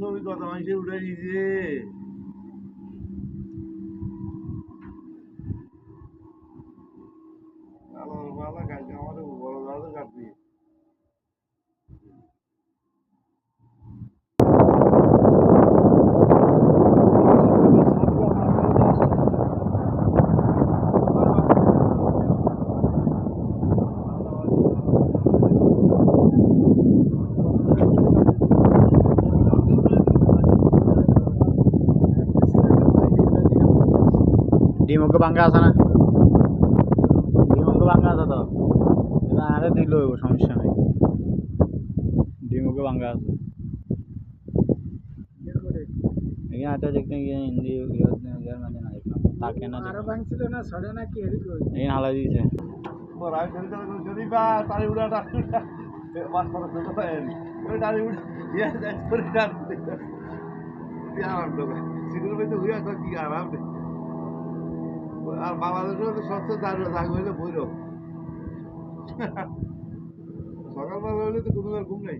ছবি কথা মানুষের উঠে দিয়েছে আমাদের বড় দাদা কাটবি ডিমকে ভাঙ্গা আছে না ডিমকে ভাঙ্গা আছে তো আরে দিল সমস্যা নেই ডিমকে ভাঙ্গা আছে এখানে আটা দেখতে গিয়ে হিন্দি ইয়ার মানে না দেখলাম তাকে না আরো ভাঙছিল না ছড়ে না কি এরই কই এই হালা দিয়েছে বড়াই যদি বা তারি উড়াটা মাছ মারা ছোট হয় ওই তারি উড়া ইয়া যাই করে ডাল কি আরাম লোক সিগুলো মধ্যে হইয়া তো কি আরাম আর বাংলাদেশের তো সবচেয়ে দাঁড়িয়ে থাকবে হইলে বৈরব সকালবেলা হইলে তো কোনো ঘুম নেই